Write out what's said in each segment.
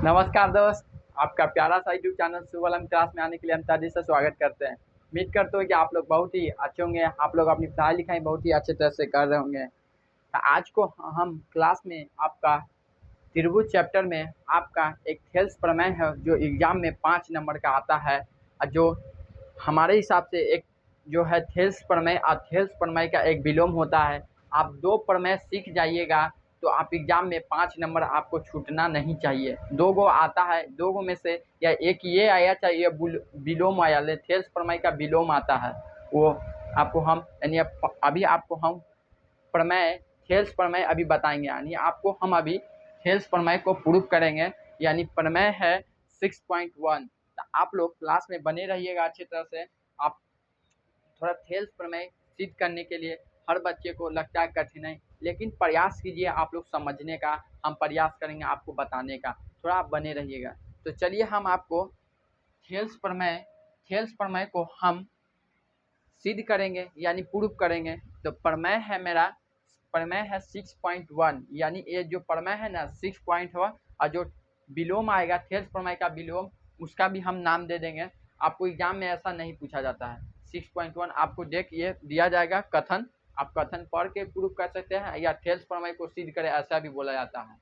नमस्कार दोस्त। आपका प्यारा सा यूट्यूब चैनल सुबलम क्लास में आने के लिए हम तहे दिल से स्वागत करते हैं। उम्मीद करते हो कि आप लोग बहुत ही अच्छे होंगे, आप लोग अपनी पढ़ाई लिखाई बहुत ही अच्छे तरह से कर रहे होंगे। आज को हम क्लास में आपका त्रिभुज चैप्टर में आपका एक थेल्स प्रमेय है जो एग्जाम में 5 नंबर का आता है, और जो हमारे हिसाब से एक जो है थेल्स प्रमेय और थेल्स प्रमेय का एक विलोम होता है। आप 2 प्रमेय सीख जाइएगा तो आप एग्जाम में 5 नंबर आपको छूटना नहीं चाहिए। 2 गो आता है, 2 गो में से या एक ये आया चाहे ये विलोम आया, ले थेल्स प्रमेय का विलोम आता है वो आपको हम यानी अभी आपको हम प्रमेय थेल्स प्रमेय अभी बताएंगे, यानी आपको हम अभी थेल्स प्रमेय को प्रूफ करेंगे। यानी प्रमेय है 6.1। तो आप लोग क्लास में बने रहिएगा अच्छी तरह से। आप थोड़ा थेल्स प्रमेय सिद्ध करने के लिए हर बच्चे को लगता है कठिनाई, लेकिन प्रयास कीजिए आप लोग समझने का, हम प्रयास करेंगे आपको बताने का, थोड़ा आप बने रहिएगा। तो चलिए हम आपको थेल्स प्रमेय को हम सिद्ध करेंगे यानी प्रूफ करेंगे। तो प्रमेय है 6.1, यानी ये जो प्रमेय है ना 6.1, और जो विलोम आएगा थेल्स प्रमेय का विलोम, उसका भी हम नाम दे देंगे। आपको एग्जाम में ऐसा नहीं पूछा जाता है। 6.1 आपको ये दिया जाएगा कथन, आप कथन पढ़ के प्रूफ कर सकते हैं, या थेल्स प्रमेय को सिद्ध करें ऐसा भी बोला जाता है।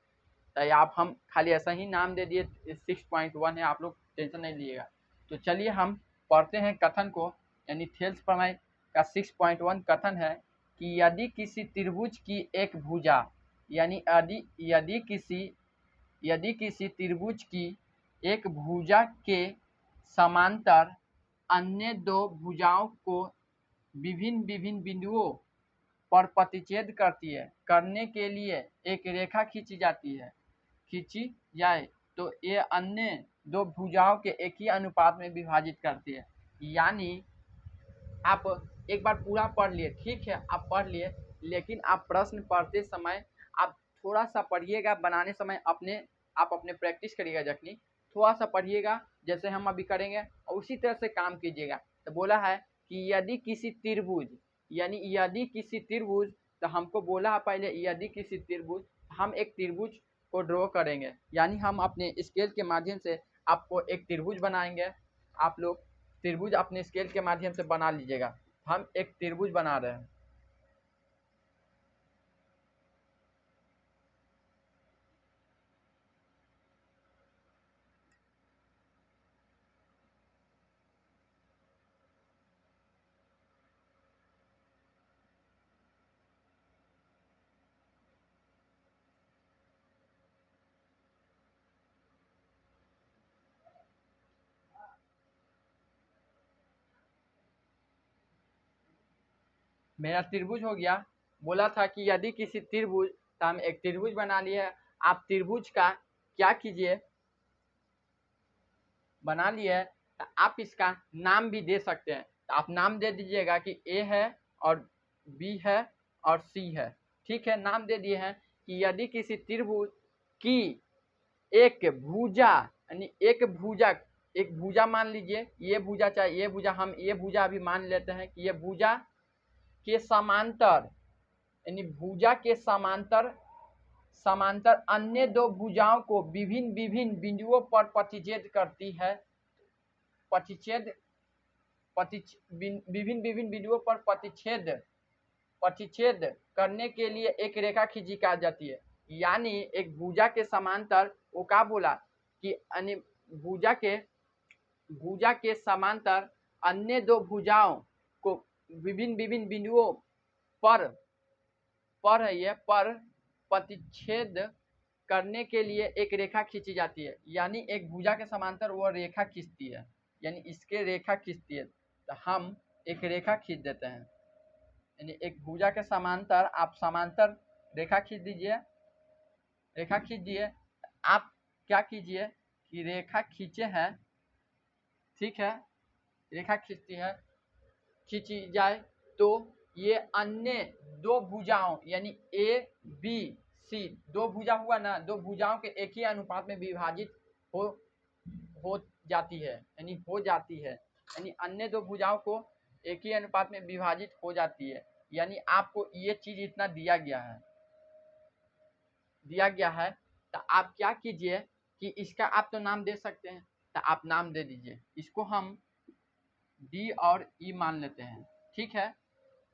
तो आप हम खाली ऐसा ही नाम दे दिए 6.1 है, आप लोग टेंशन नहीं लीजिएगा। तो चलिए हम पढ़ते हैं कथन को, यानी थेल्स प्रमेय का 6.1 कथन है कि यदि किसी त्रिभुज की एक भुजा, यानी यदि किसी त्रिभुज की एक भुजा के समांतर अन्य 2 भुजाओं को विभिन्न विभिन्न बिंदुओं पर प्रतिच्छेद करने के लिए एक रेखा खींची जाए तो ये अन्य 2 भुजाओं के एक ही अनुपात में विभाजित करती है। यानी आप एक बार पूरा पढ़ लिए, ठीक है, आप पढ़ लिए, लेकिन आप प्रश्न पढ़ते समय आप थोड़ा सा पढ़िएगा, बनाने समय आप अपने प्रैक्टिस करिएगा, जखनी थोड़ा सा पढ़िएगा जैसे हम अभी करेंगे और उसी तरह से काम कीजिएगा। तो बोला है कि यदि किसी त्रिभुज, यानी यदि किसी त्रिभुज, तो हमको बोला है पहले यदि किसी त्रिभुज, हम एक त्रिभुज को ड्रॉ करेंगे, यानी हम अपने स्केल के माध्यम से आपको एक त्रिभुज बनाएंगे। आप लोग त्रिभुज अपने स्केल के माध्यम से बना लीजिएगा। हम एक त्रिभुज बना रहे हैं। मेरा त्रिभुज हो गया। बोला था कि यदि किसी त्रिभुज, तो हम एक त्रिभुज बना लिए। आप त्रिभुज का क्या कीजिए, बना लिए तो आप इसका नाम भी दे सकते हैं। तो आप नाम दे दीजिएगा कि ए है और बी है और सी है, ठीक है, नाम दे दिए हैं कि यदि किसी त्रिभुज की एक भुजा, यानी एक भुजा मान लीजिए, ये भुजा चाहे ये भुजा, हम ये भुजा अभी मान लेते हैं कि ये भुजा के समांतर, यानी भुजा के समांतर अन्य 2 भुजाओं को विभिन्न विभिन्न बिंदुओं पर विभिन्न विभिन्न बिंदुओं पर प्रतिच्छेद करने के लिए एक रेखा खींची जाती है। यानी एक भुजा के समांतर, वो क्या बोला कि अन्य भुजा के समांतर अन्य 2 भुजाओं को विभिन्न विभिन्न बिंदुओं पर प्रतिच्छेद करने के लिए एक रेखा खींची जाती है। यानी एक भुजा के समांतर वो रेखा खींचती है, यानी इसके रेखा खींचती है। तो हम एक रेखा खींच देते हैं, यानी एक भुजा के समांतर आप समांतर रेखा खींच दीजिए, रेखा खींच दिए। आप क्या कीजिए कि रेखा खींचे हैं, ठीक है, रेखा खींची जाए तो ये अन्य 2 भुजाओं, यानी ए बी सी 2 भुजा हुआ ना, 2 भुजाओं के एक ही अनुपात में विभाजित हो जाती है, यानी अन्य 2 भुजाओं को एक ही अनुपात में विभाजित हो जाती है। यानी आपको ये चीज इतना दिया गया है। तो आप क्या कीजिए कि इसका आप तो नाम दे सकते हैं, तो आप नाम दे दीजिए। इसको हम डी और ई मान लेते हैं। ठीक है,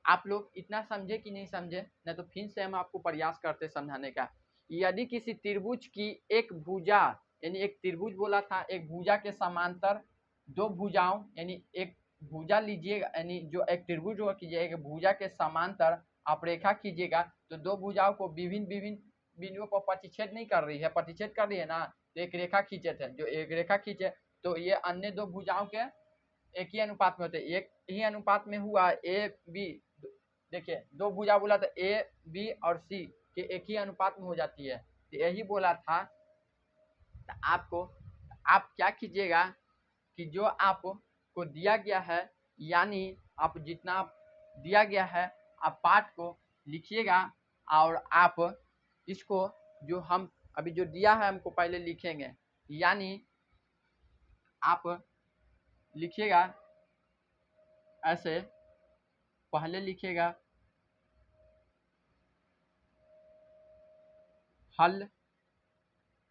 आप लोग इतना समझे कि नहीं समझे, न तो फिर से हम आपको प्रयास करते समझाने का। यदि किसी त्रिभुज की एक भुजा, यानी एक त्रिभुज बोला था, एक भुजा के समांतर दो भुजाओं, यानी एक भुजा लीजिएगा, यानी जो एक त्रिभुज हुआ कीजिए, एक भुजा के समांतर आप रेखा खींचिएगा, तो दो भुजाओं को विभिन्न विभिन्न बिंदुओं पर प्रतिच्छेद नहीं कर रही है, प्रतिच्छेद कर रही है ना, तो एक रेखा खींचे थे, जो एक रेखा खींचे तो ये अन्य दो भुजाओं के एक ही अनुपात में होते, एक ही अनुपात में हुआ ए बी। देखिए दो भुजा बोला तो ए बी और सी के एक ही अनुपात में हो जाती है, तो यही बोला था। तो आपको आप क्या कीजिएगा कि जो आपको दिया गया है, यानी आप जितना दिया गया है आप पाठ को लिखिएगा, और आप इसको जो हम अभी जो दिया है हमको पहले लिखेंगे, यानी आप लिखिएगा ऐसे, पहले लिखिएगा हल,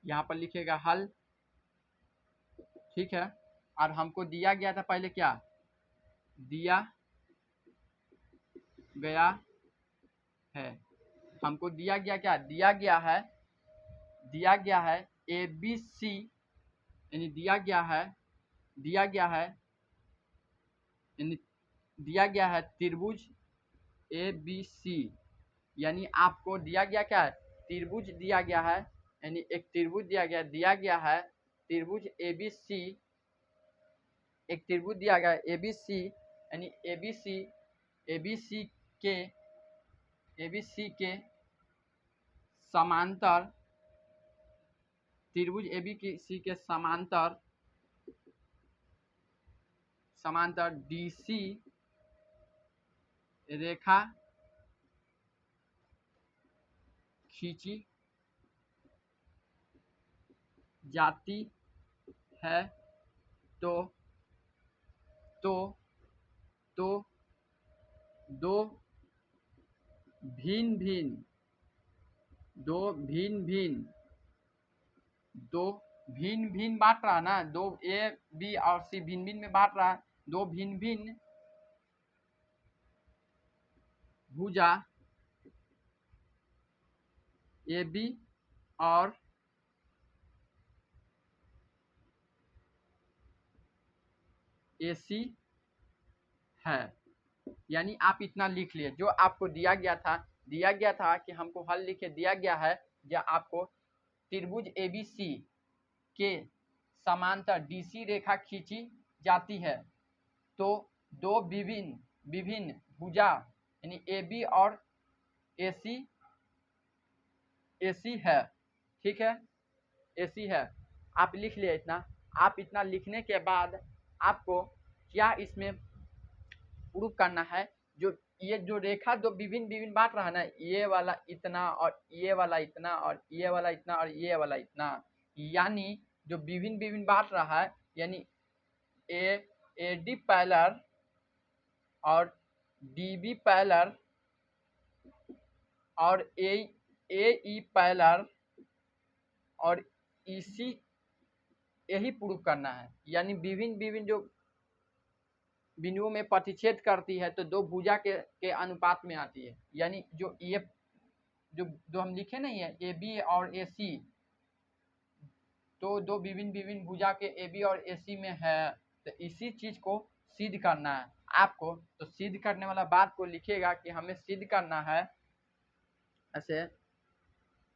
यहाँ पर लिखिएगा हल। ठीक है, और हमको दिया गया था पहले क्या दिया गया है, हमको दिया गया क्या दिया गया है ए बी सी, यानी दिया गया है त्रिभुज ए बी सी, यानी आपको दिया गया क्या है त्रिभुज दिया गया है, यानी एक त्रिभुज दिया गया है त्रिभुज ए बी सी, एक त्रिभुज दिया गया है ए बी सी, यानी ए बी सी के समांतर, त्रिभुज ए बी सी के समांतर डी सी रेखा खींची जाती है, तो दो भिन्न बांट रहा ना, दो ए बी और सी भिन्न भिन्न में बांट रहा है, दो भिन्न भिन्न भुजा ए बी और ए सी है। यानी आप इतना लिख लिए, जो आपको दिया गया था कि हमको हल लिखे दिया गया है, या आपको त्रिभुज ए बी सी के समांतर डीसी रेखा खींची जाती है, तो दो विभिन्न भुजा यानी ए बी और ए सी है। ठीक है, ए सी है, आप लिख लिए इतना। आप इतना लिखने के बाद आपको क्या इसमें प्रूफ करना है, जो ये जो रेखा दो विभिन्न बांट रहा है ना, ये वाला इतना और ये वाला इतना और ये वाला इतना और ये वाला इतना, यानी जो विभिन्न बांट रहा है, यानी ए डी पैरेलल और डी बी पैरेलल और ए ई पैरेलल और ई सी, यही प्रूफ करना है। यानी विभिन्न जो बिंदुओं में प्रतिच्छेद करती है, तो दो भुजा के अनुपात में आती है, यानी जो ये जो हम लिखे नहीं है ए बी और ए सी, तो दो विभिन्न भुजा के ए बी और ए सी में है, तो इसी चीज को सिद्ध करना है आपको। तो सिद्ध करने वाला बात को लिखिएगा कि हमें सिद्ध करना है, ऐसे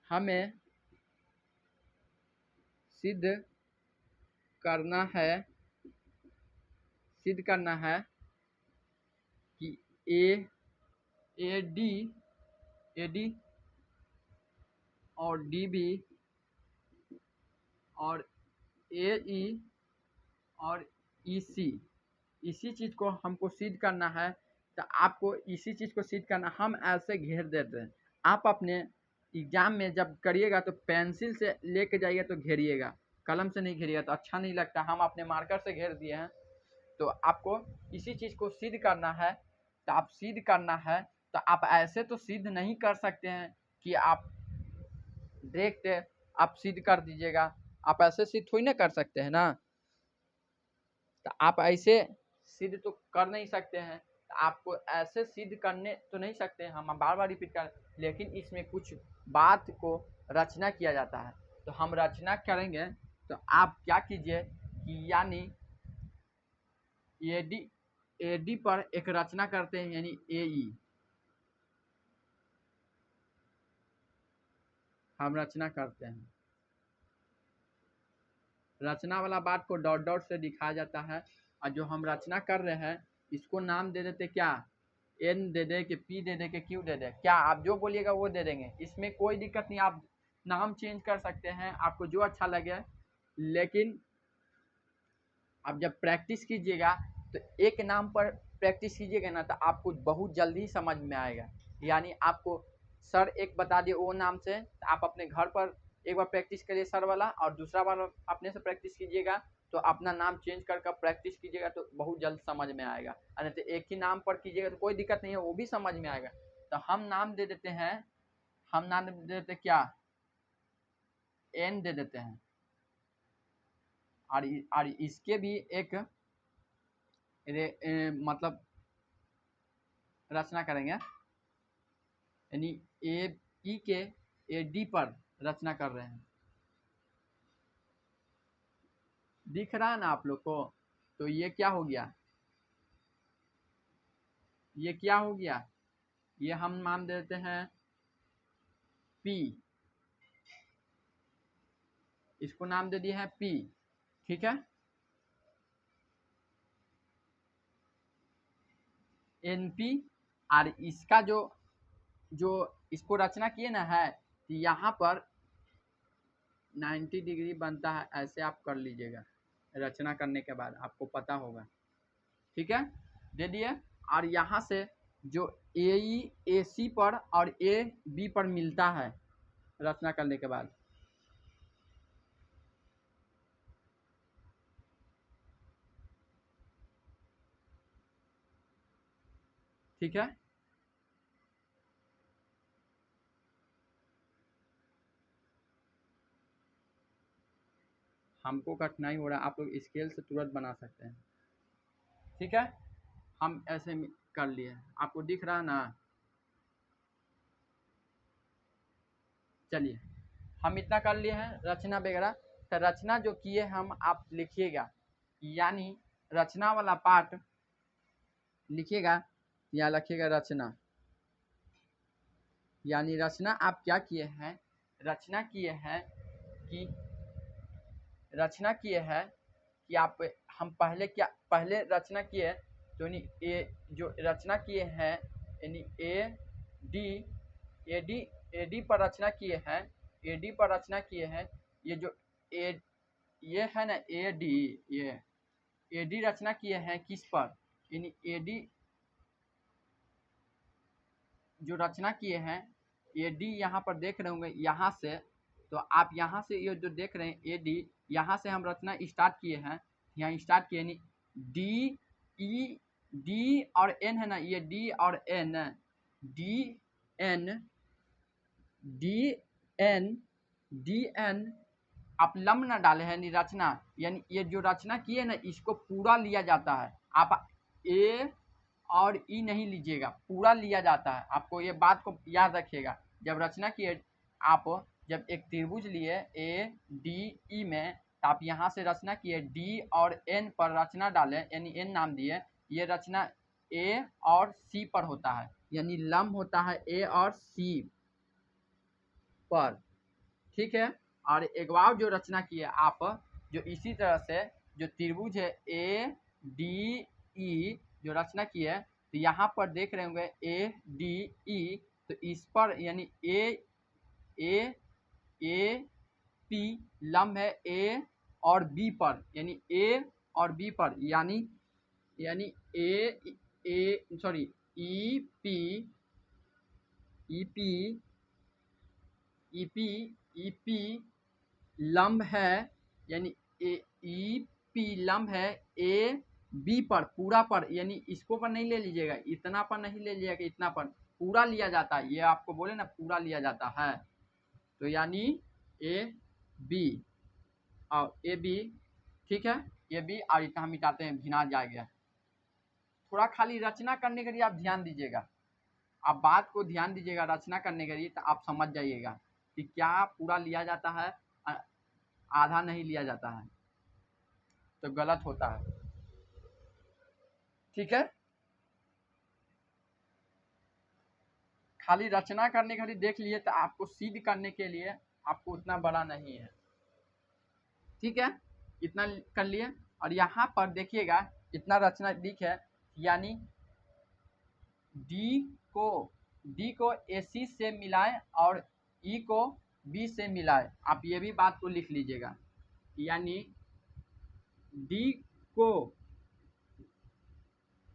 हमें सिद्ध करना है कि ए डी और डी बी और ए ई और ई सी, इसी चीज़ को हमको सिद्ध करना है। तो आपको इसी चीज़ को सिद्ध करना, हम ऐसे घेर देते हैं। आप अपने एग्जाम में जब करिएगा तो पेंसिल से लेके जाइए तो घेरिएगा, कलम से नहीं घेरिएगा तो अच्छा नहीं लगता। हम अपने मार्कर से घेर दिए हैं, तो आपको इसी चीज़ को सिद्ध करना है। तो आप सिद्ध करना है, तो आप ऐसे तो सिद्ध नहीं कर सकते हैं कि आप डायरेक्ट आप सिद्ध कर दीजिएगा। आप ऐसे सिद्ध थोड़ी ना कर सकते हैं ना, तो आप ऐसे सिद्ध तो कर नहीं सकते हैं, तो आपको ऐसे सिद्ध करने तो नहीं सकते हैं, हम बार बार रिपीट कर, लेकिन इसमें कुछ बात को रचना किया जाता है। तो हम रचना करेंगे, तो आप क्या कीजिए कि यानी एडी पर एक रचना करते हैं, यानी एई हम रचना करते हैं। रचना वाला बात को डॉट डॉट से दिखाया जाता है, और जो हम रचना कर रहे हैं इसको नाम दे देते क्या, एन दे दे के पी दे दे के क्यू दे दे, क्या आप जो बोलिएगा वो दे देंगे, इसमें कोई दिक्कत नहीं, आप नाम चेंज कर सकते हैं आपको जो अच्छा लगे। लेकिन आप जब प्रैक्टिस कीजिएगा तो एक नाम पर प्रैक्टिस कीजिएगा ना, तो आपको बहुत जल्दी समझ में आएगा। यानी आपको सर एक बता दिए वो नाम से, तो आप अपने घर पर एक बार प्रैक्टिस करिए सर वाला, और दूसरा बार अपने से प्रैक्टिस कीजिएगा, तो अपना नाम चेंज कर प्रैक्टिस कीजिएगा तो बहुत जल्द समझ में आएगा। और नहीं तो एक ही नाम पर कीजिएगा तो कोई दिक्कत नहीं है, वो भी समझ में आएगा। तो हम नाम दे देते हैं, हम नाम दे देते क्या, एन दे देते हैं, और इसके भी एक मतलब रचना करेंगे, यानी ए ई के ए डी पर रचना कर रहे हैं। दिख रहा है ना आप लोग को? तो ये क्या हो गया, ये क्या हो गया, ये हम नाम देते हैं पी, इसको नाम दे दिए हैं पी, ठीक है। एनपी, और इसका जो जो इसको रचना किए ना है, तो यहाँ पर 90 डिग्री बनता है, ऐसे आप कर लीजिएगा रचना करने के बाद, आपको पता होगा, ठीक है, दे दिए। और यहाँ से जो ए ई ए सी पर और ए बी पर मिलता है रचना करने के बाद, ठीक है। हमको कठिनाई हो रहा है, आप लोग स्केल से तुरंत बना सकते हैं, ठीक है। हम ऐसे कर लिए, आपको दिख रहा है ना। चलिए हम इतना कर लिए हैं रचना वगैरह, तो रचना जो किए हम आप लिखिएगा, यानी रचना वाला पार्ट लिखिएगा, या लिखिएगा रचना, यानी रचना आप क्या किए हैं, रचना किए हैं कि रचना किए हैं कि आप, हम पहले क्या, पहले रचना किए तो यानी ए जो रचना किए हैं, यानी डी ए डी पर रचना किए हैं, ए डी पर रचना किए हैं, ये जो ए ये है ना ए डी, ये ए डी रचना किए हैं किस पर, यानी ए डी जो रचना किए हैं, ए डी यहाँ पर देख रहे होंगे यहाँ से, तो आप यहाँ से ये जो देख रहे हैं ए डी, यहाँ से हम रचना स्टार्ट किए हैं, यहाँ स्टार्ट किए, यानी डी ई डी और एन है ना, ये डी और N, D N D N D N, आप लम ना डाले हैं, यानी रचना, यानी ये जो रचना किए ना इसको पूरा लिया जाता है, आप ए और ई नहीं लीजिएगा, पूरा लिया जाता है, आपको ये बात को याद रखिएगा। जब रचना किए आप, जब एक त्रिभुज लिए ए डी ई में, तो आप यहाँ से रचना किए डी और एन पर रचना डालें, यानी एन नाम दिए, ये रचना ए और सी पर होता है, यानी लम होता है ए और सी पर, ठीक है। और एक बार जो रचना किए आप, जो इसी तरह से जो त्रिभुज है ए डी ई जो रचना की है, तो यहाँ पर देख रहे होंगे ए डी ई, तो इस पर यानी ए पी लंब है ए और बी पर, यानी ए और बी पर, यानी A sorry E P E P लंब है, यानी ई पी लंब है ए बी पर, पूरा पर, यानी इसको पर नहीं ले लीजिएगा, इतना पर नहीं ले लीजिएगा, इतना पर पूरा लिया जाता है, ये आपको बोले ना पूरा लिया जाता है, तो यानी ए बी, और ए बी, ठीक है, ये बी और इतना हम मिटाते हैं, भिना जाएगा। थोड़ा खाली रचना करने के लिए आप ध्यान दीजिएगा, आप बात को ध्यान दीजिएगा रचना करने के लिए, तो आप समझ जाइएगा कि क्या पूरा लिया जाता है, आधा नहीं लिया जाता है तो गलत होता है, ठीक है। खाली रचना करने के लिए देख लिए, तो आपको सिद्ध करने के लिए आपको उतना बड़ा नहीं है, ठीक है, इतना कर लिए। और यहाँ पर देखिएगा इतना रचना लिख है, यानी डी को AC से मिलाएं और E को B से मिलाएं। आप ये भी बात को लिख लीजिएगा, यानी D को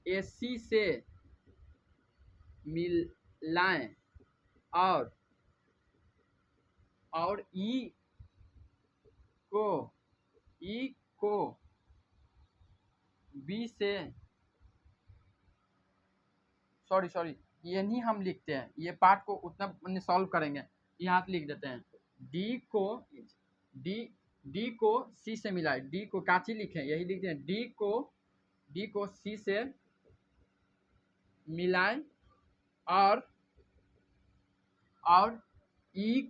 AC से मिलाएं और E को B से, सॉरी ये नहीं हम लिखते हैं, ये पार्ट को उतना सॉल्व करेंगे, यहाँ से लिख देते हैं डी को C से मिलाए, डी को काची लिखे यही लिखते हैं, डी को C से मिलाए और E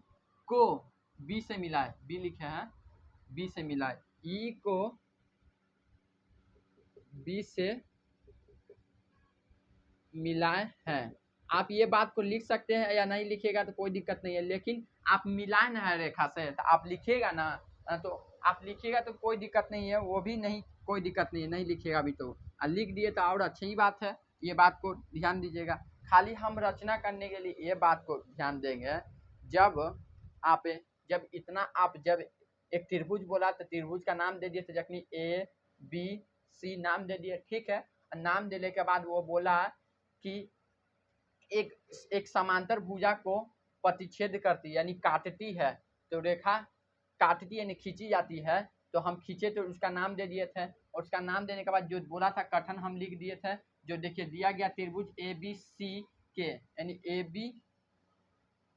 को B से मिलाए, B लिखे हैं, B से मिलाए, E को B से मिलाए हैं। आप ये बात को लिख सकते हैं या नहीं लिखिएगा तो कोई दिक्कत नहीं है, लेकिन आप मिलाए ना है रेखा से, तो आप लिखिएगा ना, तो आप लिखिएगा तो कोई दिक्कत नहीं है, वो भी नहीं कोई दिक्कत नहीं है, नहीं लिखिएगा अभी तो, लिख दिए तो और अच्छी ही बात है, ये बात को ध्यान दीजिएगा। खाली हम रचना करने के लिए ये बात को ध्यान देंगे, जब एक त्रिभुज बोला तो त्रिभुज का नाम दे दिए, तो जखनी ABC नाम दे दिए, ठीक है, नाम देने के बाद वो बोला कि एक समांतर भुजा को प्रतिच्छेद करती यानी काटती है, तो रेखा काटती यानी खींची जाती है, तो हम खींचे तो उसका नाम दे दिए थे, और उसका नाम देने के बाद जो बोला था कथन हम लिख दिए थे, जो देखिए दिया गया त्रिभुज ABC के यानी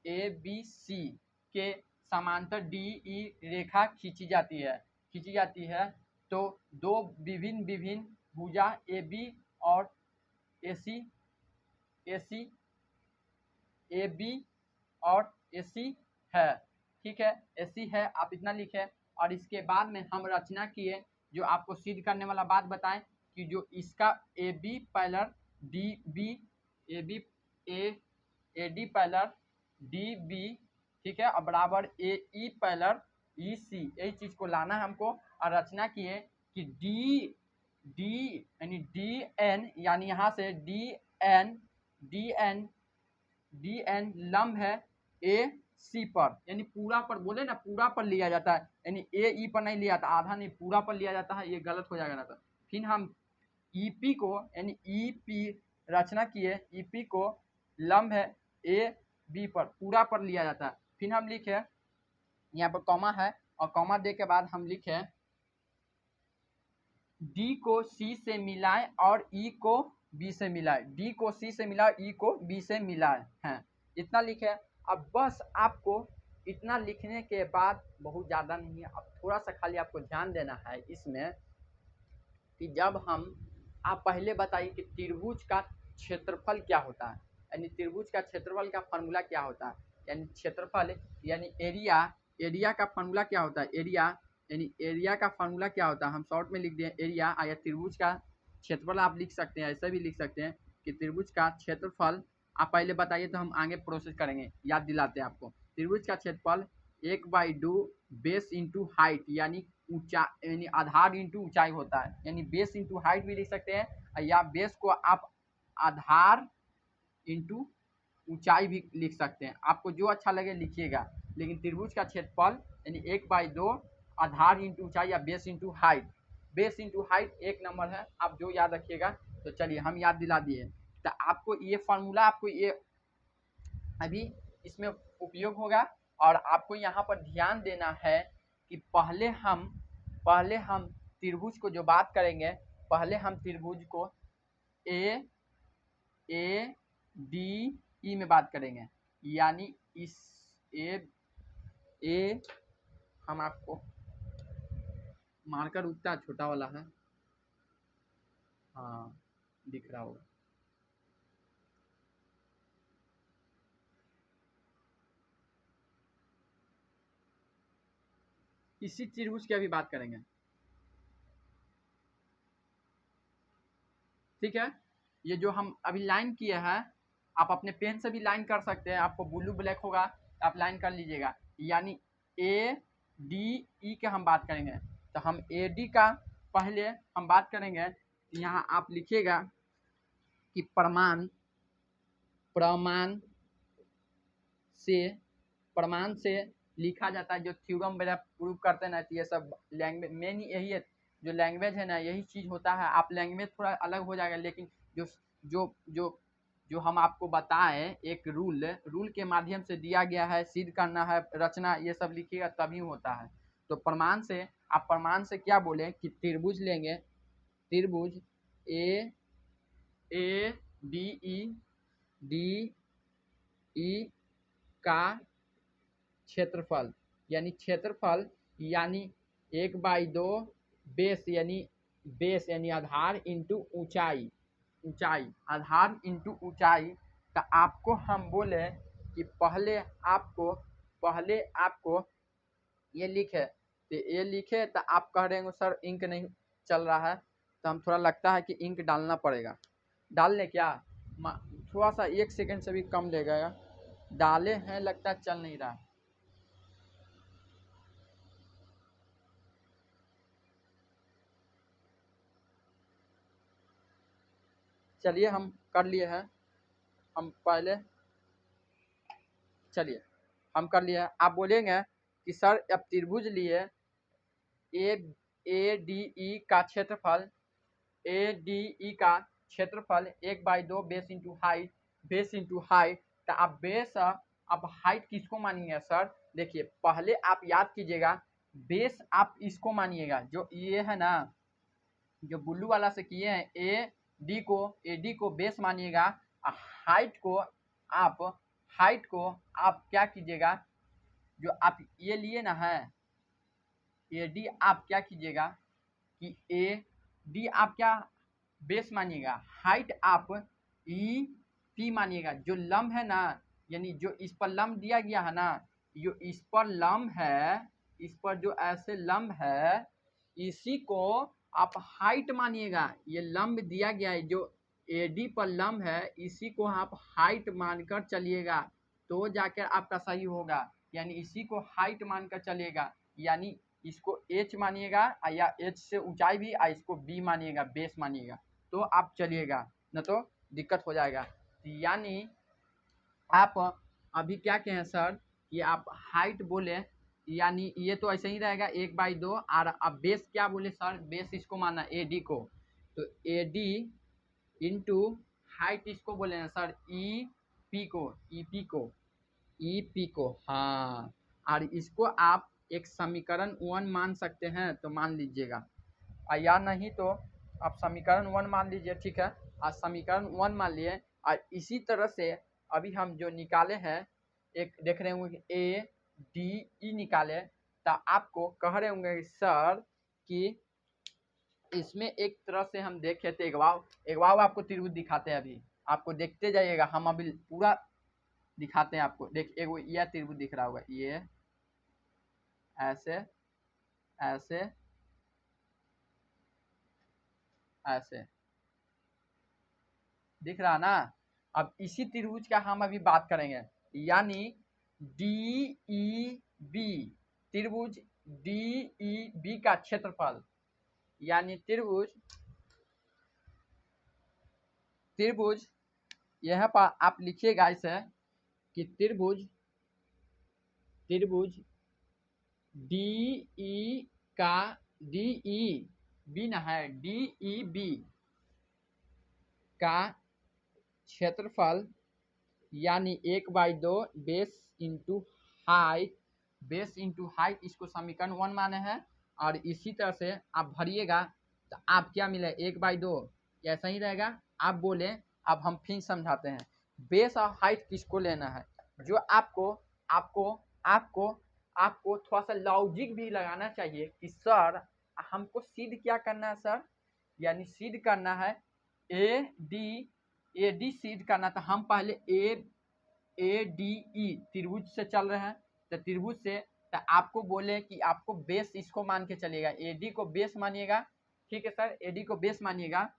ABC के समांतर DE रेखा खींची जाती है, तो दो विभिन्न भुजा AB और AB और AC है, ठीक है, AC है, आप इतना लिखें। और इसके बाद में हम रचना किए, जो आपको सिद्ध करने वाला बात बताएं कि जो इसका AB parallel AD parallel DB, ठीक है, और बराबर AE पैरेलल EC, यही चीज को लाना है हमको। और रचना किए कि DN यानी यहाँ से DN लंब है AC पर, यानी पूरा पर, बोले ना पूरा पर लिया जाता है, यानी AE पर नहीं लिया जाता, आधा नहीं पूरा पर लिया जाता है, ये गलत हो जाएगा ना। तो फिर हम EP को यानी EP रचना किए, EP को लंब है AB पर, पूरा पर लिया जाता है। फिर हम लिखे यहाँ पर कॉमा है, और कॉमा दे के बाद हम लिखे D को C से मिलाए और E को B से मिलाए, D को C से मिलाए, E को B से मिलाए हैं, इतना लिखे। अब बस आपको इतना लिखने के बाद बहुत ज़्यादा नहीं है, अब थोड़ा सा खाली आपको ध्यान देना है इसमें कि जब आप पहले बताइए कि त्रिभुज का क्षेत्रफल क्या होता है, यानी त्रिभुज का क्षेत्रफल का फॉर्मूला क्या होता है, यानी क्षेत्रफल यानी एरिया का फॉर्मूला क्या होता है, एरिया का फॉर्मूला क्या होता है, हम शॉर्ट में लिख दें एरिया, या त्रिभुज का क्षेत्रफल आप लिख सकते हैं, ऐसे भी लिख सकते हैं कि त्रिभुज का क्षेत्रफल, आप पहले बताइए तो हम आगे प्रोसेस करेंगे, याद दिलाते हैं आपको। त्रिभुज का क्षेत्रफल 1/2 बेस इंटू हाइट, यानी यानी आधार इंटू ऊंचाई होता है, यानी बेस इंटू हाइट भी लिख सकते हैं, या बेस को आप आधार इंटू ऊंचाई भी लिख सकते हैं, आपको जो अच्छा लगे लिखिएगा। लेकिन त्रिभुज का क्षेत्रफल यानी 1/2 आधार इंटू ऊंचाई या base into height, base into height एक नंबर है, आप जो याद रखिएगा। तो चलिए हम याद दिला दिए, तो आपको ये फॉर्मूला आपको ये अभी इसमें उपयोग होगा। और आपको यहाँ पर ध्यान देना है कि पहले हम त्रिभुज को जो बात करेंगे, पहले हम त्रिभुज को ADE में बात करेंगे, यानी इस हम आपको मार्कर उतना छोटा वाला है, हाँ दिख रहा होगा। इसी त्रिभुज की अभी बात करेंगे, ठीक है। ये जो हम अभी लाइन किए हैं, आप अपने पेन से भी लाइन कर सकते हैं, आपको ब्लू ब्लैक होगा आप लाइन कर लीजिएगा। यानी ए डी ई के हम बात करेंगे, तो हम ए डी का पहले हम बात करेंगे। यहाँ आप लिखिएगा कि प्रमाण से लिखा जाता है, जो थ्योरम वगैरह प्रूव करते हैं ना, तो ये सब लैंग्वेज मेन यही है, जो लैंग्वेज है ना यही चीज़ होता है। आप लैंग्वेज थोड़ा अलग हो जाएगा, लेकिन जो जो जो जो हम आपको बताएं एक रूल के माध्यम से दिया गया है, सिद्ध करना है, रचना, ये सब लिखिएगा तभी होता है। तो प्रमाण से, आप प्रमाण से क्या बोले कि त्रिभुज लेंगे, त्रिभुज ए डी ई का क्षेत्रफल, यानी 1/2 बेस यानी आधार इंटू ऊंचाई, आधार इंटू ऊंचाई। तो आपको हम बोले कि पहले आपको ये लिखे, तो ये लिखे तो आप कह रहे हैं सर इंक नहीं चल रहा है, तो हम थोड़ा लगता है कि इंक डालना पड़ेगा। डाल लें क्या? थोड़ा सा 1 सेकंड से भी कम लगेगा। डाले हैं, लगता है चल नहीं रहा। चलिए हम कर लिए हैं, हम पहले चलिए हम कर लिए हैं। आप बोलेंगे कि सर अब त्रिभुज लिए ए डी ई का क्षेत्रफल, 1/2 बेस इंटू हाइट। तो आप बेस, अब हाइट किसको मानिएगा सर? देखिए पहले आप याद कीजिएगा, बेस आप इसको मानिएगा, जो ये है ना, जो ब्लू वाला से किए हैं ए डी को बेस मानिएगा। हाइट को आप क्या कीजिएगा, जो आप ये लिए ना है ए डी, आप क्या कीजिएगा कि ए डी आप क्या बेस मानिएगा, हाइट आप ई पी मानिएगा। जो लंब है ना, यानी जो इस पर लंब दिया गया है ना, जो इस पर लंब है, इस पर जो ऐसे लंब है, इसी को आप हाइट मानिएगा। ये लंब दिया गया है जो एडी पर लंब है, इसी को आप हाइट मानकर चलिएगा, तो जाकर आपका सही होगा। यानी इसी को हाइट मानकर चलिएगा, यानी इसको एच मानिएगा, या एच से ऊंचाई भी, इसको बी मानिएगा, बेस मानिएगा, तो आप चलिएगा, न तो दिक्कत हो जाएगा। यानी आप अभी क्या कहें सर कि आप हाइट बोले, यानी ये तो ऐसे ही रहेगा 1/2, और अब बेस क्या बोले सर? बेस इसको माना ए डी को, तो ए डी इंटू हाइट इसको बोले ना सर ई पी को, हाँ। और इसको आप एक समीकरण 1 मान सकते हैं, तो मान लीजिएगा, या नहीं तो आप समीकरण 1 मान लीजिए, ठीक है। आज समीकरण 1 मान लिए, और इसी तरह से अभी हम जो निकाले हैं, एक देख रहे होंगे ए डी ई निकाले, तो आपको कह रहे होंगे सर कि इसमें एक तरह से हम देखे थे, एक बार आपको त्रिभुज दिखाते हैं, अभी आपको देखते जाइएगा, हम अभी पूरा दिखाते हैं आपको। देख एक यह त्रिभुज दिख रहा होगा, ये ऐसे ऐसे ऐसे दिख रहा ना। अब इसी त्रिभुज का हम अभी बात करेंगे, यानी डी ई बी, त्रिभुज डी ई बी का क्षेत्रफल, यानी त्रिभुज यहाँ पर आप लिखिएगा इसे कि त्रिभुज डी ई का, डी ई बी ना है, डी ई बी का क्षेत्रफल, यानी 1/2 बेस इंटू हाइट, इसको समीकरण 1 माने हैं। और इसी तरह से आप भरिएगा, तो आप क्या मिले 1/2, ऐसा ही रहेगा। आप बोले, अब हम फिर समझाते हैं, बेस और हाइट किसको लेना है, जो आपको थोड़ा सा लॉजिक भी लगाना चाहिए कि सर हमको सिद्ध क्या करना है सर, यानी सिद्ध करना है ए डी सिद्ध करना। तो हम पहले ए डी ई त्रिभुज से चल रहे हैं, तो त्रिभुज से तो आपको बोले कि आपको बेस इसको मान के चलिएगा, ए डी को बेस मानिएगा, ठीक है सर, ए डी को बेस मानिएगा,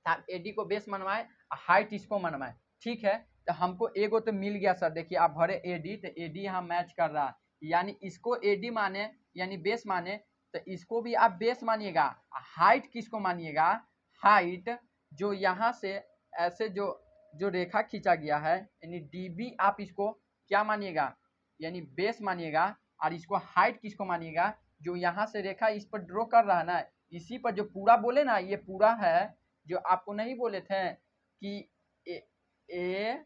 ए डी को बेस मनवाए, हाइट इसको मनवाए, ठीक है। तो हमको एगो तो मिल गया सर, देखिए आप भरे ए डी, तो ए डी यहाँ मैच कर रहा है, यानी इसको ए डी माने यानी बेस माने, तो इसको भी आप बेस मानिएगा। हाइट किसको मानिएगा, हाइट जो यहाँ से ऐसे जो रेखा खींचा गया है, यानी डी बी आप इसको क्या मानिएगा, यानी बेस मानिएगा। और इसको हाइट किसको मानिएगा, जो यहाँ से रेखा इस पर ड्रॉ कर रहा है ना, इसी पर जो पूरा बोले ना, ये पूरा है जो आपको नहीं बोले थे कि ए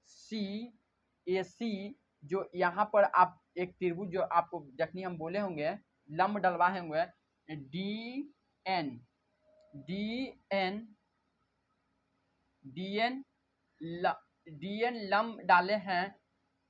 सी जो यहाँ पर आप एक त्रिभुज जो आपको जखनी हम बोले होंगे लंब डलवाए होंगे, डी एन लंब डाले हैं,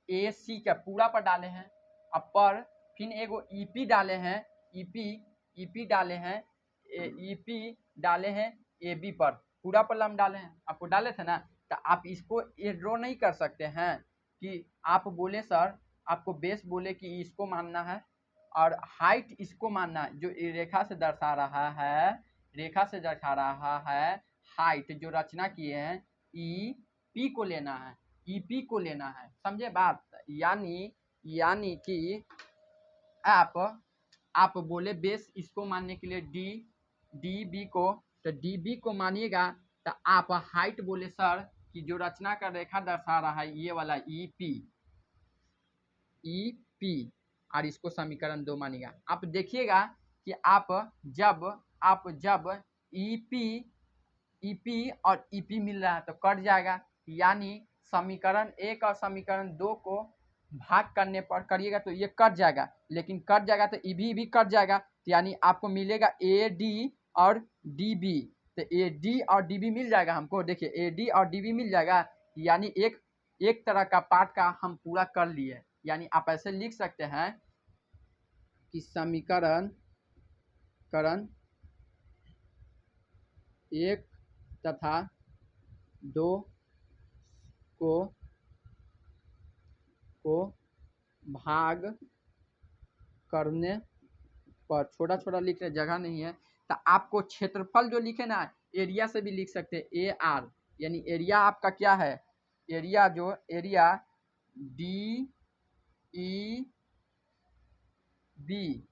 ए सी का पूरा पर डाले हैं, अब पर फिर एगो ईपी डाले हैं, ईपी डाले हैं, ईपी डाले हैं ए बी पर, पूरा पर लंब डाले हैं, आपको डाले थे ना। तो आप इसको ये ड्रॉ नहीं कर सकते हैं कि आप बोले सर, आपको बेस बोले कि इसको मानना है और हाइट इसको मानना है, जो रेखा से दर्शा रहा है, रेखा से दर्शा रहा है हाइट जो रचना किए हैं, ई पी को लेना है, ई पी को लेना है, समझे बात। यानी कि आप बोले बेस इसको मानने के लिए डी बी को, तो डी बी को मानिएगा। तो आप हाइट बोले सर कि जो रचना का रेखा दर्शा रहा है ये वाला ई पी, और इसको समीकरण 2 मानिएगा। आप देखिएगा कि आप जब ई पी और ई पी मिल रहा है तो कट जाएगा, यानी समीकरण 1 और समीकरण 2 को भाग करने पर करिएगा तो ये कट जाएगा, लेकिन कट जाएगा तो ई भी कट जाएगा, तो यानी आपको मिलेगा ए डी और डी बी। तो ए डी और डी बी मिल जाएगा हमको, देखिए ए डी और डी बी मिल जाएगा, यानी एक तरह का पार्ट का हम पूरा कर लिए। यानी आप ऐसे लिख सकते हैं कि समीकरण 1 तथा 2 को भाग करने पर, छोटा छोटा लिखने जगह नहीं है, तो आपको क्षेत्रफल जो लिखे ना, एरिया से भी लिख सकते हैं, ए आर, यानी एरिया आपका क्या है, एरिया डी ई बी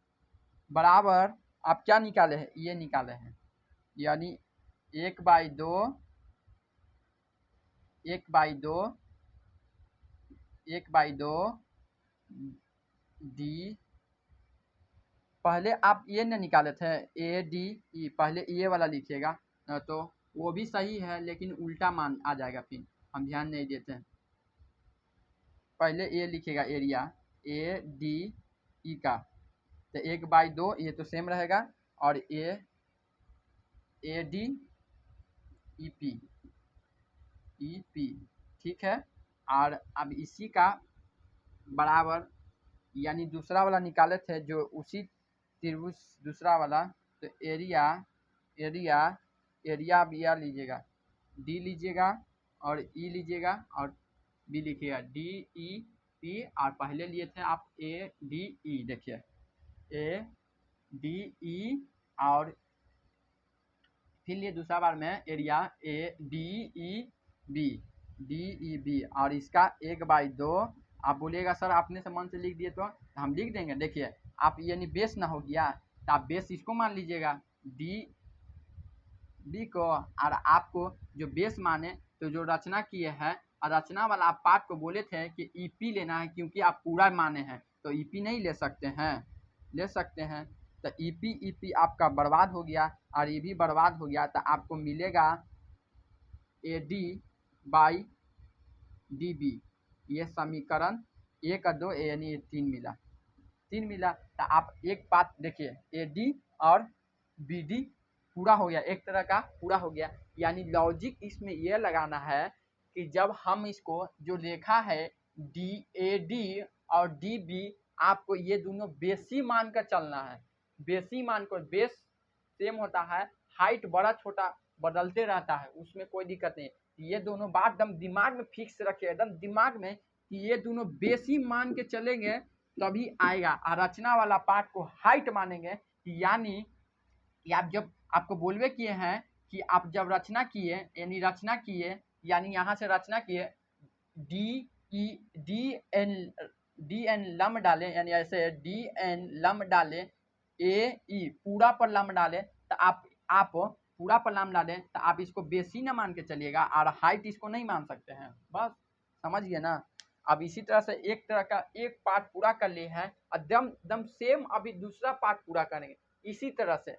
बराबर आप क्या निकाले हैं, ये निकाले हैं, यानी 1/2 डी, पहले आप ये न निकाले थे ए डी ई, पहले ये वाला लिखिएगा, तो वो भी सही है लेकिन उल्टा मान आ जाएगा, फिर हम ध्यान नहीं देते हैं। पहले ये लिखिएगा एरिया ए डी ई का, तो 1/2 ये तो सेम रहेगा, और ए डी ई पी, ठीक है। और अब इसी का बराबर, यानी दूसरा वाला निकाले थे जो उसी त्रिभुज दूसरा वाला, तो एरिया अब यह लीजिएगा, डी लीजिएगा और ई लीजिएगा और बी लिखिएगा, डी ई पी, और पहले लिए थे आप ए डी ई, देखिए ए डी ई, और फिर लिए दूसरा बार में area A D E B, और इसका 1/2। आप बोलिएगा सर आपने से मन से लिख दिए, तो हम लिख देंगे, देखिए आप यानी बेस ना हो गया, तो आप बेस इसको मान लीजिएगा डी बी को, और आपको जो बेस माने तो जो रचना किए हैं, और रचना वाला आप पार्ट को बोले थे कि ईपी लेना है, क्योंकि आप पूरा माने हैं तो ईपी नहीं ले सकते हैं, ले सकते हैं। तो ईपी आपका बर्बाद हो गया और ये भी बर्बाद हो गया, तो आपको मिलेगा A D by D B, ये समीकरण 1 और 2 यानी 3 मिला। तो आप एक बात देखिए, ए डी और बी डी पूरा हो गया, एक तरह का पूरा हो गया। यानी लॉजिक इसमें यह लगाना है कि जब हम इसको जो रेखा है डी ए डी और डी बी, आपको ये दोनों बेसी मानकर चलना है, बेसी मान को, बेस सेम होता है, हाइट बड़ा छोटा बदलते रहता है, उसमें कोई दिक्कत नहीं। ये दोनों बात एकदम दिमाग में फिक्स रखिए, एकदम दिमाग में कि ये दोनों बेसी मान के चलेंगे तभी आएगा। और रचना वाला पार्ट को हाइट मानेंगे, यानी कि आप जब आपको बोलवे किए हैं कि आप जब रचना किए, यानी रचना किए, यानी यहाँ से रचना किए, डी एन लम डाले, यानी ऐसे डी एन लम डाले, ए ई पूरा पर लम डाले, तो आप पूरा पर लम डाले तो आप इसको बेसी ना मान के चलिएगा, और हाइट इसको नहीं मान सकते हैं। बस समझ गए ना। अब इसी तरह से एक तरह का एक पार्ट पूरा कर लिए हैं, एकदम एकदम सेम अभी दूसरा पार्ट पूरा करेंगे इसी तरह से।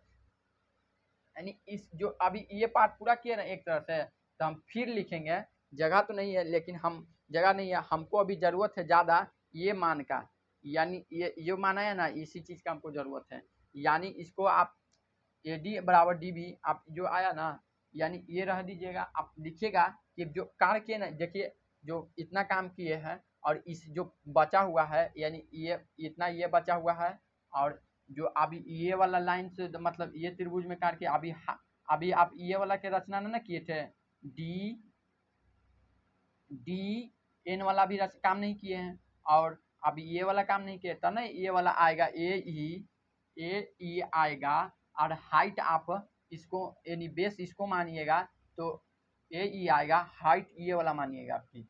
यानी इस जो अभी ये पार्ट पूरा किए ना एक तरह से, तो हम फिर लिखेंगे, जगह तो नहीं है, लेकिन हम जगह नहीं है, हमको अभी ज़रूरत है ज़्यादा ये मान का, यानी ये जो माना है ना, इसी चीज़ का हमको ज़रूरत है। यानी इसको आप ए डी बराबर डी बी आप जो आया ना, यानी ये रह दीजिएगा, आप लिखिएगा कि जो कार्य किए ना, देखिए जो इतना काम किए हैं और इस जो बचा हुआ है, यानी ये इतना ये बचा हुआ है, और जो अभी ये वाला लाइन से मतलब ये त्रिभुज में काट के अभी आप ये वाला के रचना ना किए थे, डी एन वाला भी काम नहीं किए हैं, और अभी ये वाला काम नहीं किए, तब ना ये वाला आएगा ए ई आएगा, और हाइट आप इसको यानी बेस इसको मानिएगा तो ए ई आएगा, हाइट ये वाला मानिएगा आपकी,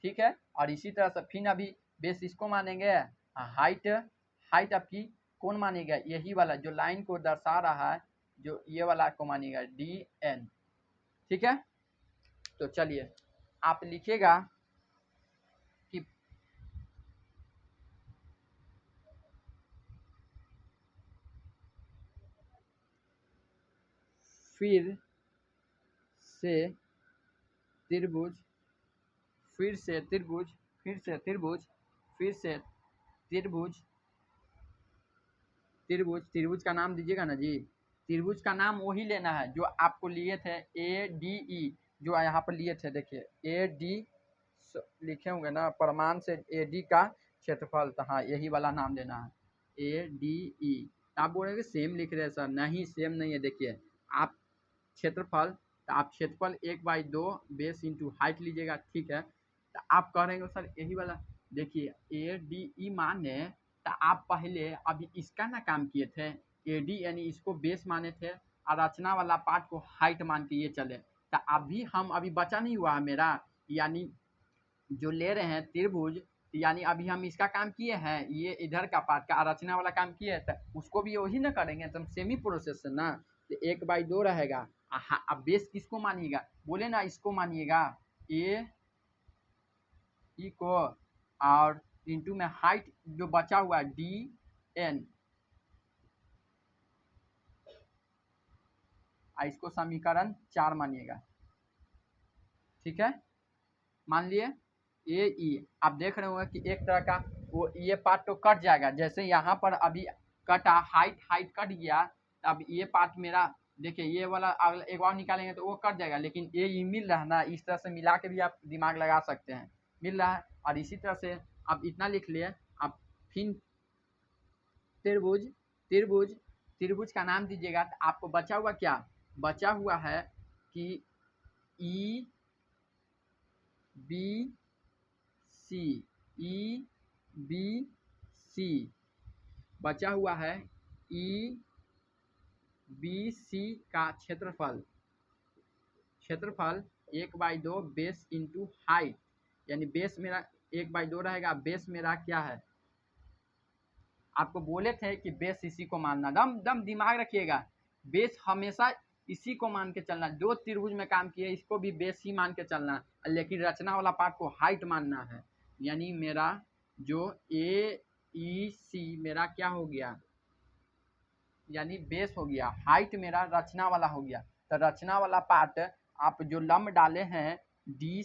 ठीक है। और इसी तरह से फिर अभी बेस इसको मानेंगे, हाइट हाइट आपकी कौन मानेगा, यही वाला जो लाइन को दर्शा रहा है, जो ये वाला को मानिएगा डी एन, ठीक है। तो चलिए आप लिखिएगा कि फिर से त्रिभुज, फिर से त्रिभुज, फिर से त्रिभुज, फिर से त्रिभुज, त्रिभुज, त्रिभुज का नाम दीजिएगा ना जी, त्रिभुज का नाम वही लेना है जो आपको लिए थे ए डी ई, जो यहाँ पर लिए थे, देखिए ए डी लिखे होंगे ना, प्रमाण से ए डी का क्षेत्रफल, तो हाँ यही वाला नाम लेना है, ए डी ई। आप बोल रहे सेम लिख रहे हैं सर, नहीं सेम नहीं है, देखिए आप क्षेत्रफल, तो आप क्षेत्रफल 1/2 बेस इंटू हाइट लीजिएगा, ठीक है। तो आप कह रहे हैं सर यही वाला, देखिए ए डी ई माने, तो आप पहले अभी इसका ना काम किए थे, ए डी यानी इसको बेस माने थे, और रचना वाला पार्ट को हाइट मान के ये चले, तो अभी हम अभी बचा नहीं हुआ है मेरा, यानी जो ले रहे हैं त्रिभुज, यानी अभी हम इसका काम किए हैं, ये इधर का पार्ट का रचना वाला काम किए, तो उसको भी वही ना करेंगे, तो सेमी प्रोसेस है ना, तो 1/2 रहेगा। अब बेस किसको मानिएगा, बोले ना इसको मानिएगा ए ई को, और इंटू में हाइट जो बचा हुआ है डी एन, इसको समीकरण 4 मानिएगा, ठीक है। मान लिए ए ई, आप देख रहे होंगे कि एक तरह का वो ये पार्ट तो कट जाएगा, जैसे यहाँ पर अभी कटा, हाइट कट गया, अब ये पार्ट मेरा, देखिए ये वाला अगला एक बार निकालेंगे तो वो कट जाएगा, लेकिन ए ई मिल रहा है ना, इस तरह से मिला के भी आप दिमाग लगा सकते हैं, मिल रहा है। और इसी तरह से आप इतना लिख लिए, आप फिर त्रिभुज, त्रिभुज, त्रिभुज का नाम दीजिएगा, तो आपको बचा हुआ क्या, बचा हुआ है कि E B C, E B C बचा हुआ है, ई बी सी का क्षेत्रफल, क्षेत्रफल 1/2 बेस इंटू हाइट, यानी बेस मेरा 1/2 रहेगा, बेस मेरा क्या है, आपको बोले थे कि बेस इसी को मानना, दम दम दिमाग रखिएगा, बेस हमेशा इसी को मान के चलना, जो त्रिभुज में काम किए इसको भी बेस ही मान के चलना, लेकिन रचना वाला पार्ट को हाइट मानना है। यानी मेरा जो ए ई सी मेरा क्या हो गया, यानी बेस हो गया, हाइट मेरा रचना वाला हो गया, तो रचना वाला पार्ट आप जो लंब डाले हैं डी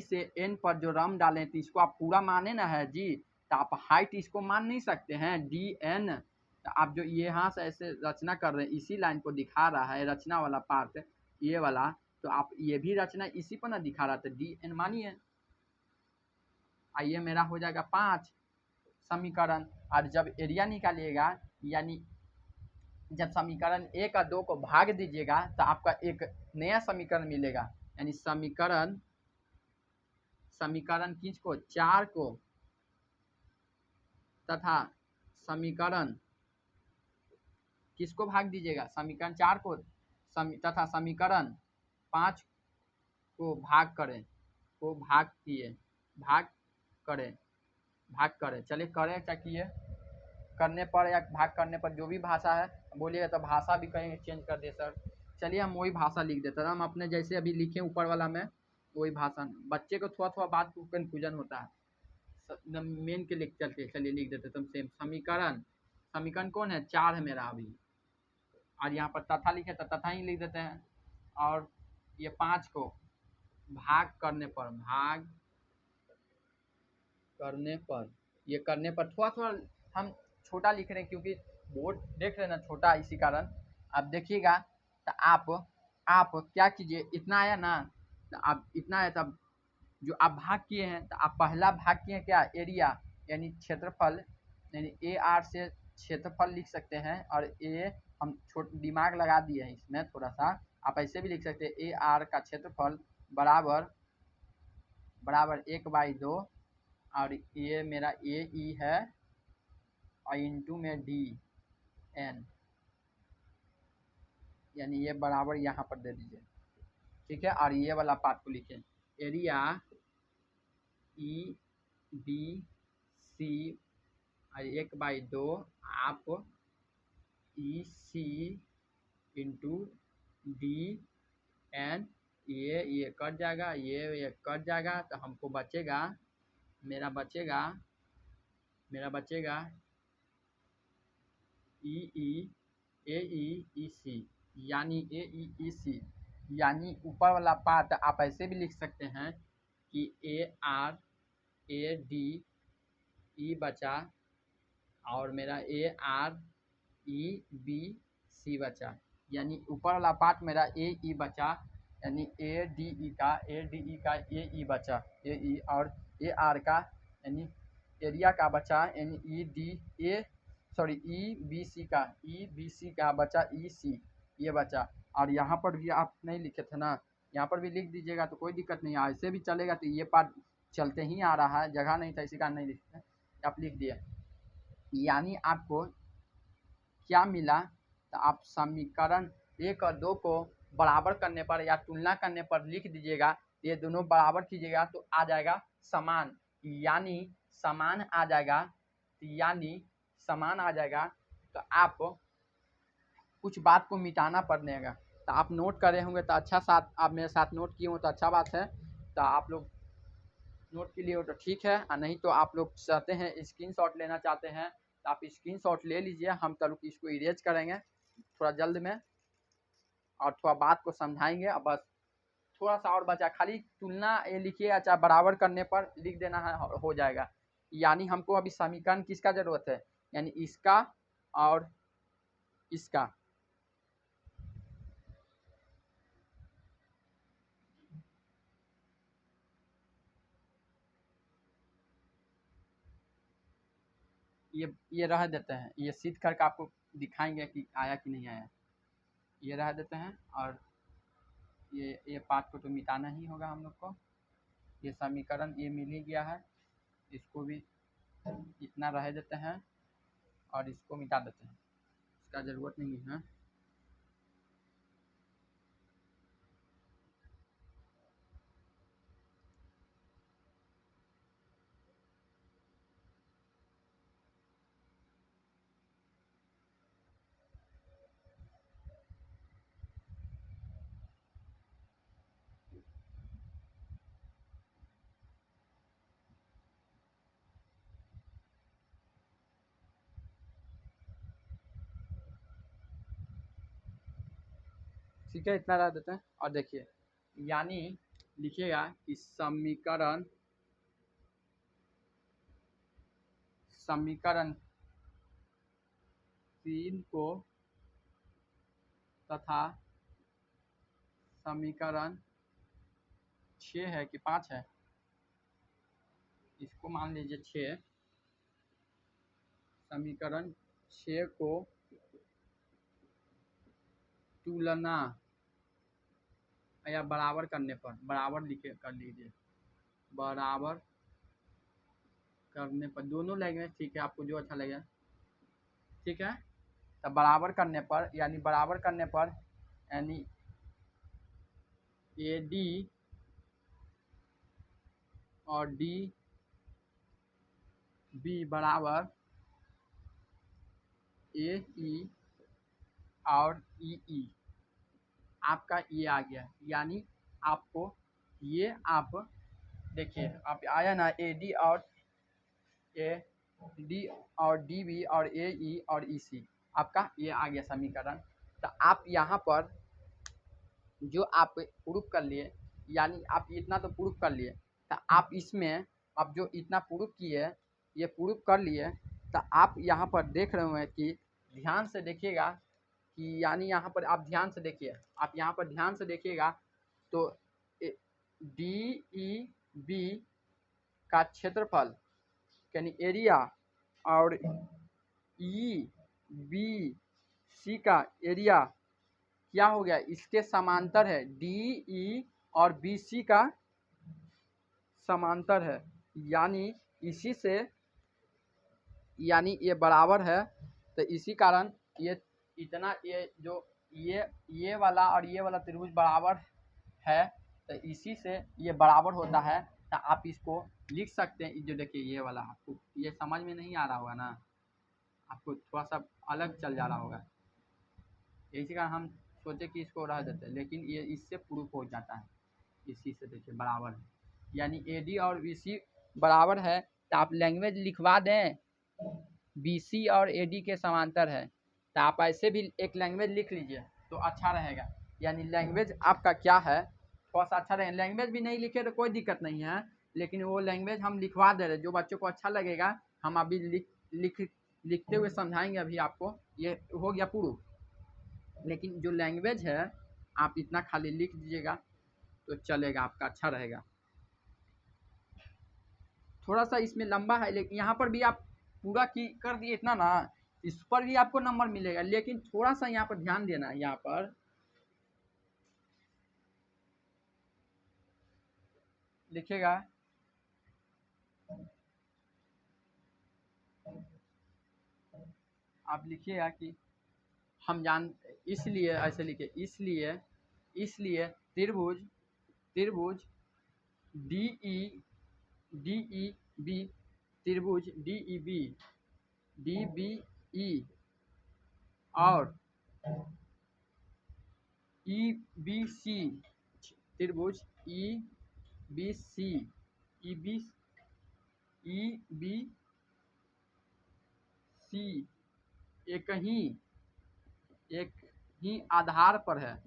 से एन पर जो रम डाले, तो इसको आप पूरा माने ना है जी, तो आप हाइट इसको मान नहीं सकते हैं डी एन, तो आप जो यहाँ से ऐसे रचना कर रहे हैं, इसी लाइन को दिखा रहा है रचना वाला पार्ट ये वाला, तो आप ये भी रचना इसी पर ना दिखा रहा था, डी एन मानिए, आइए मेरा हो जाएगा 5, समीकरण, और जब एरिया निकालिएगा यानी जब समीकरण 1 और 2 को भाग दीजिएगा तो आपका एक नया समीकरण मिलेगा। यानी समीकरण किसको 4 को तथा समीकरण किसको भाग दीजिएगा, समीकरण 4 को तथा समीकरण 5 को भाग करें। चलिए करें क्या किए, करने पर या भाग करने पर जो भी भाषा है बोलिएगा, तो भाषा भी कहीं चेंज कर दे सर। चलिए हम वही भाषा लिख देते हैं, हम अपने जैसे अभी लिखे ऊपर वाला में वही भाषा। बच्चे को थोड़ा थोड़ा बात को कन्फ्यूजन होता है, मेन के लिख चलते, चलिए लिख देते तुम सेम। समीकरण कौन है 4 है मेरा अभी, और यहाँ पर तथा लिखे तो तथा ही लिख देते हैं। और ये 5 को भाग करने पर ये करने पर थोड़ा थोड़ा हम छोटा लिख रहे हैं क्योंकि बोर्ड देख रहे हैं ना छोटा, इसी कारण। अब देखिएगा तो आप क्या कीजिए, इतना आया ना, तो आप इतना आया, तब जो आप भाग किए हैं तो आप पहला भाग किए क्या, एरिया यानी क्षेत्रफल, यानी ए आर से क्षेत्रफल लिख सकते हैं। और ए हम दिमाग लगा दिए हैं इसमें थोड़ा सा, आप ऐसे भी लिख सकते हैं, ए आर का क्षेत्रफल बराबर 1/2, और ये मेरा ए ई है और इंटू में डी एन, यानी ये बराबर यहाँ पर दे दीजिए, ठीक है। और ये वाला पार्ट को लिखें, एरिया ई बी सी 1/2 आप ई सी इंटू डी एन, ये कट जाएगा, ये कट जाएगा, तो हमको बचेगा, मेरा बचेगा ए ई सी, यानी ए ई सी, यानी ऊपर वाला पार्ट आप ऐसे भी लिख सकते हैं कि ए आर ए डी ई बचा, और मेरा A R E B C बचा, यानी ऊपर वाला पार्ट मेरा ए ई बचा, यानी ए डी ई का ए ई बचा, ए ई, और ए आर का यानी एरिया का बचा, यानी ई बी सी का बचा, ई सी ये बचा। और यहाँ पर भी आप नहीं लिखे थे ना, यहाँ पर भी लिख दीजिएगा तो कोई दिक्कत नहीं है, ऐसे भी चलेगा, तो ये पार्ट चलते ही आ रहा है, जगह नहीं था इसी कारण नहीं लिखते, आप लिख दिए। यानी आपको क्या मिला, तो आप समीकरण 1 और 2 को बराबर करने पर या तुलना करने पर लिख दीजिएगा, ये दोनों बराबर कीजिएगा तो आ जाएगा समान, यानी समान आ जाएगा, तो आप कुछ बात को मिटाना पड़ेगा। तो आप नोट करे होंगे तो अच्छा, साथ आप मेरे साथ नोट किए हो तो अच्छा बात है, तो आप लोग नोट के लिए हो तो ठीक है, और नहीं तो आप लोग चाहते हैं स्क्रीनशॉट लेना चाहते हैं तो आप स्क्रीनशॉट ले लीजिए, हम तब इसको इरेज करेंगे थोड़ा जल्द में, और थोड़ा बात को समझाएंगे। अब बस थोड़ा सा और बचा, खाली तुलना ये लिखिए, अच्छा बराबर करने पर लिख देना है, हो जाएगा। यानी हमको अभी समीकरण किसका ज़रूरत है, यानी इसका और इसका, ये रह देते हैं, ये सीध करके आपको दिखाएंगे कि आया कि नहीं आया, ये रह देते हैं। और ये पार्ट को तो मिटाना ही होगा हम लोग को, ये समीकरण ये मिल ही गया है, इसको भी इतना रह देते हैं और इसको मिटा देते हैं, इसका ज़रूरत नहीं है। ठीक है, इतना रह देते हैं। और देखिए, यानी लिखिएगा कि समीकरण 3 को तथा समीकरण 6 है कि 5 है, इसको मान लीजिए 6, समीकरण 6 को तुलना या बराबर करने पर, बराबर लिखे कर लीजिए, बराबर करने पर, दोनों लैंग्वेज ठीक है, आपको जो अच्छा लगे, ठीक है। तो बराबर करने पर, यानी बराबर करने पर, यानी ए डी और डी बी बराबर ए ई और ई आपका ये आ गया। यानी आपको ये, आप देखिए, आप आया ना, ए डी और डी बी और ए ई और ई सी, आपका ये आ गया समीकरण। तो आप यहाँ पर जो आप प्रूफ कर लिए, यानी आप इतना तो प्रूफ कर लिए, तो आप इसमें आप जो इतना प्रूफ किए, ये प्रूफ कर लिए, तो आप यहाँ पर देख रहे हैं कि ध्यान से देखिएगा कि, यानी यहाँ पर आप ध्यान से देखिए, आप यहाँ पर ध्यान से देखिएगा तो डी ई बी का क्षेत्रफल यानी एरिया और ई बी सी का एरिया क्या हो गया, इसके समांतर है। डी ई और बी सी का समांतर है, यानी इसी से, यानी ये बराबर है। तो इसी कारण ये इतना, ये जो ये वाला और ये वाला त्रिभुज बराबर है, तो इसी से ये बराबर होता है। तो आप इसको लिख सकते हैं। जो देखिए ये वाला, आपको ये समझ में नहीं आ रहा होगा ना, आपको थोड़ा सा अलग चल जा रहा होगा, इसी कारण हम सोचे कि इसको रह देते हैं, लेकिन ये इससे प्रूफ हो जाता है। इसी से देखिए बराबर है, यानी ए डी और बी सी बराबर है। तो आप लैंग्वेज लिखवा दें, बी सी और ए डी के समांतर है। तो आप ऐसे भी एक लैंग्वेज लिख लीजिए तो अच्छा रहेगा। यानी लैंग्वेज आपका क्या है, थोड़ा सा अच्छा रहेगा। लैंग्वेज भी नहीं लिखे तो कोई दिक्कत नहीं है, लेकिन वो लैंग्वेज हम लिखवा दे रहे, जो बच्चों को अच्छा लगेगा। हम अभी लिखते हुए समझाएंगे अभी आपको। ये हो गया प्रूफ, लेकिन जो लैंग्वेज है आप इतना खाली लिख दीजिएगा तो चलेगा, आपका अच्छा रहेगा। थोड़ा सा इसमें लंबा है, लेकिन यहाँ पर भी आप पूरा की कर दिए इतना ना, इस पर भी आपको नंबर मिलेगा, लेकिन थोड़ा सा यहाँ पर ध्यान देना है। यहाँ पर लिखिएगा, आप लिखिएगा कि हम जान, इसलिए ऐसे लिखे, इसलिए त्रिभुज त्रिभुज डी ई बी, त्रिभुज D E B D B E और ई बी सी, त्रिभुज E B C, E B C एक ही आधार पर है,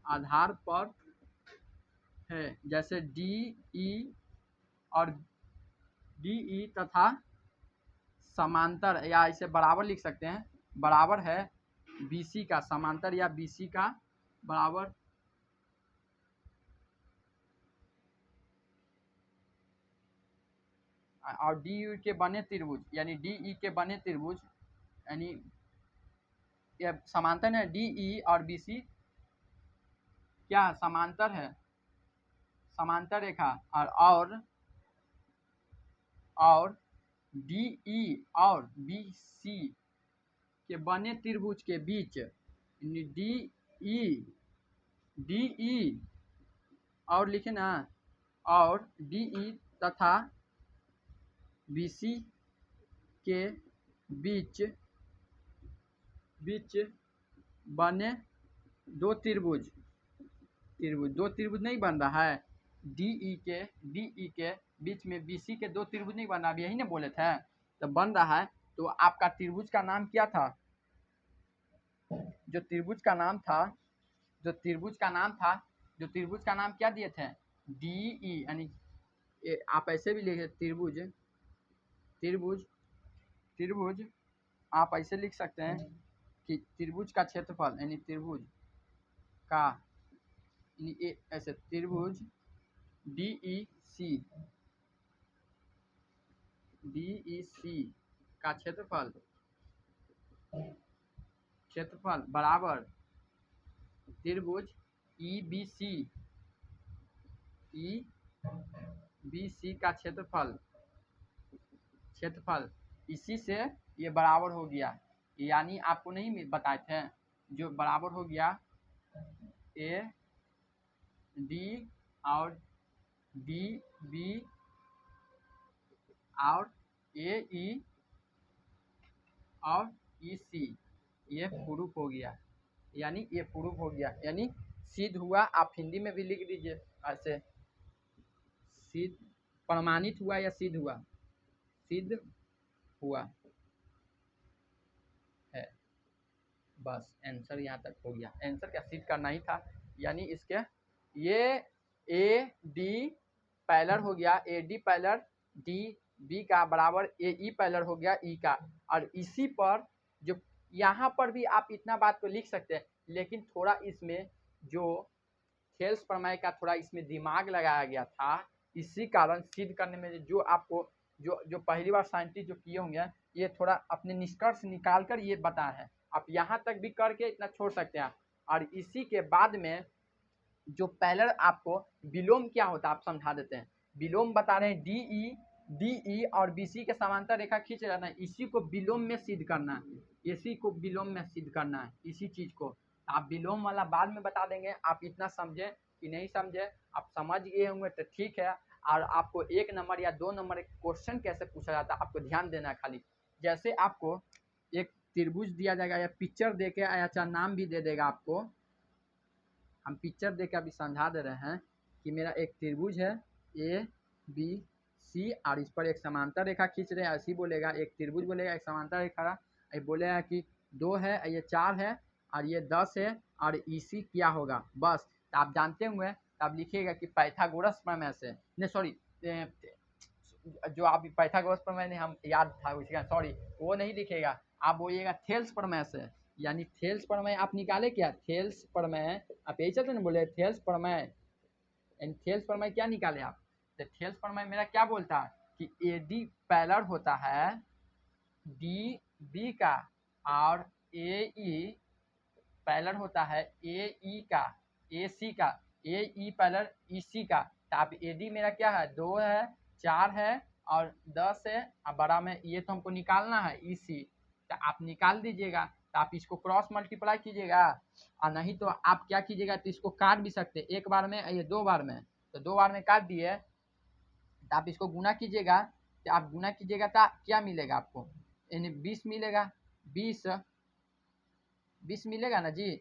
आधार पर है। जैसे डी ई और डी ई तथा समांतर, या इसे बराबर लिख सकते हैं, बराबर है बी सी का, समांतर या बी सी का बराबर और डी यू के बने त्रिभुज, यानी डी ई के बने त्रिभुज, यानी ये समांतर है। डी ई और बी सी क्या समांतर है, समांतर रेखा। और डी ई और बी सी के बने त्रिभुज के बीच, डी ई और लिखे ना, और डी ई तथा बी सी के बीच बने दो त्रिभुज नहीं बन रहा है। डी ई के बीच में बी सी के दो त्रिभुज नहीं बन रहा, यही ना बोले थे, तो बन रहा है। तो आपका त्रिभुज का नाम क्या था, जो त्रिभुज का नाम क्या दिए थे, डी ई, यानी आप ऐसे भी लिखे त्रिभुज आप ऐसे लिख सकते हैं कि त्रिभुज का क्षेत्रफल, यानी त्रिभुज का, ऐसे त्रिभुज डी ई सी DEC का क्षेत्रफल बराबर त्रिभुज EBC का क्षेत्रफल इसी से ये बराबर हो गया, यानी आपको नहीं बताए थे जो बराबर हो गया AD और DB और AE और EC, ये प्रूफ हो गया, यानी ये प्रूफ हो गया, यानी सिद्ध हुआ। आप हिंदी में भी लिख दीजिए ऐसे, सिद्ध प्रमाणित हुआ या सिद्ध हुआ, सिद्ध हुआ है। बस आंसर यहाँ तक हो गया। आंसर क्या सिद्ध करना ही था, यानी इसके ये AD पैरेलल हो गया, AD पैरेलल DB का बराबर AE पैरेलल हो गया E का, और इसी पर जो यहाँ पर भी आप इतना बात को लिख सकते हैं, लेकिन थोड़ा इसमें जो थेल्स प्रमेय का थोड़ा इसमें दिमाग लगाया गया था, इसी कारण सिद्ध करने में जो आपको जो पहली बार साइंटिस्ट जो किए होंगे ये थोड़ा अपने निष्कर्ष निकाल कर ये बताए हैं। आप यहाँ तक भी करके इतना छोड़ सकते हैं। और इसी के बाद में जो पैरेलल आपको विलोम क्या होता है आप समझा देते हैं। विलोम बता रहे हैं DE और BC के समांतर रेखा खींच रहना है, इसी को विलोम में सिद्ध करना है, इसी को विलोम में सिद्ध करना है, इसी चीज को आप विलोम वाला बाद में बता देंगे। आप इतना समझे कि नहीं समझे, आप समझ गए होंगे तो ठीक है। और आपको 1 नंबर या 2 नंबर क्वेश्चन कैसे पूछा जाता है आपको ध्यान देना है खाली। जैसे आपको एक त्रिभुज दिया जाएगा या पिक्चर दे के, अच्छा नाम भी दे देगा आपको, हम पिक्चर दे के अभी समझा दे रहे हैं कि मेरा एक त्रिभुज है ABC और इस पर एक समांतर रेखा खींच रहे हैं, ऐसी बोलेगा, एक त्रिभुज बोलेगा, एक समांतर रेखा, ये बोलेगा कि 2 है, ये 4 है और ये 10 है और EC क्या होगा। बस तो आप जानते हुए तो आप लिखिएगा कि पाइथागोरस प्रमेय से, नहीं सॉरी जो आप पाइथागोरस प्रमेय नहीं, हम याद था उसका, सॉरी वो नहीं लिखेगा, आप बोलिएगा थेल्स प्रमेय से, यानी थेल्स प्रमेय आप निकाले क्या, थेल्स प्रमेय आप यही चलते ना बोले थेल्स प्रमेय, यानी थेल्स प्रमेय क्या निकाले आप, तो थेल्स प्रमेय मेरा क्या बोलता है कि AD पैरेलल होता है DB का और AE पैरेलल होता है AE का, AC का, AE पैरेलल EC का। तो आप AD मेरा क्या है 2 है, 4 है और 10 है और बड़ा में ये तो हमको निकालना है EC, तो आप निकाल दीजिएगा। तो आप इसको क्रॉस मल्टीप्लाई कीजिएगा और नहीं तो आप क्या कीजिएगा, तो इसको काट भी सकते हैं, एक बार में ये 2 बार में, तो 2 बार में काट दिए, तो आप इसको गुना कीजिएगा, तो आप गुना कीजिएगा तो क्या मिलेगा आपको, यानी 20 मिलेगा, 20 मिलेगा ना जी।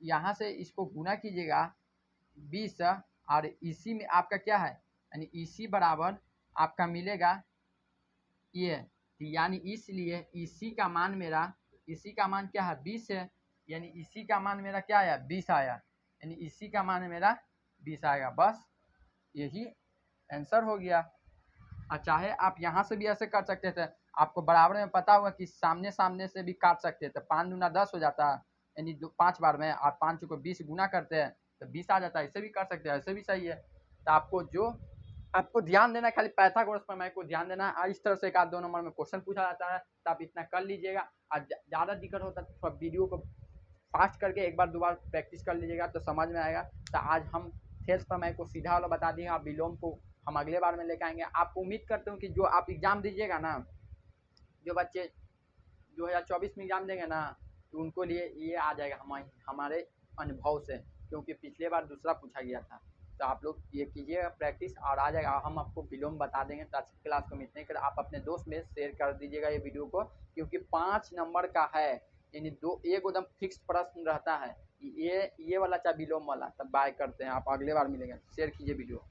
यहाँ से इसको गुना कीजिएगा 20 और इसी में आपका क्या है, यानी इसी बराबर आपका मिलेगा ये, यानी इसलिए इसी का मान मेरा, इसी का मान क्या है 20 है, यानी इसी का मान मेरा क्या आया 20 आया, यानी इसी का मान मेरा 20 आएगा। बस यही आंसर हो गया। और चाहे आप यहाँ से भी ऐसे कर सकते थे, आपको बराबर में पता होगा कि सामने सामने से भी काट सकते थे, 5 दूना 10 हो जाता है, यानी 5 बार में आप 5 को 20 गुना करते हैं तो 20 आ जाता है, ऐसे भी कर सकते हैं, ऐसे भी सही है। तो आपको जो आपको ध्यान देना है खाली पाइथागोरस प्रमेय को ध्यान देना है। इस तरह से 1-2 नंबर में क्वेश्चन पूछा जाता है, तो आप इतना कर लीजिएगा। और ज़्यादा दिक्कत होता है तो थोड़ा वीडियो को फास्ट करके एक बार 2 बार प्रैक्टिस कर लीजिएगा तो समझ में आएगा। तो आज हम थेल्स प्रमेय को सीधा वाला बता दिए, आप विलोम को हम अगले बार में लेकर आएंगे। आपको उम्मीद करता हूँ कि जो आप एग्ज़ाम दीजिएगा ना, जो बच्चे 2024 में एग्ज़ाम देंगे ना, तो उनको लिए ये आ जाएगा हमारे अनुभव से, क्योंकि पिछले बार दूसरा पूछा गया था। तो आप लोग ये कीजिएगा प्रैक्टिस और आ जाएगा, हम आपको विलोम बता देंगे। तो आज की क्लास को मिलने के लिए आप अपने दोस्त में शेयर कर दीजिएगा ये वीडियो को, क्योंकि 5 नंबर का है, यानी एक एकदम फिक्स प्रश्न रहता है, ये वाला चाहे विलोम वाला। तब बाय करते हैं, आप अगले बार मिलेंगे, शेयर कीजिए वीडियो।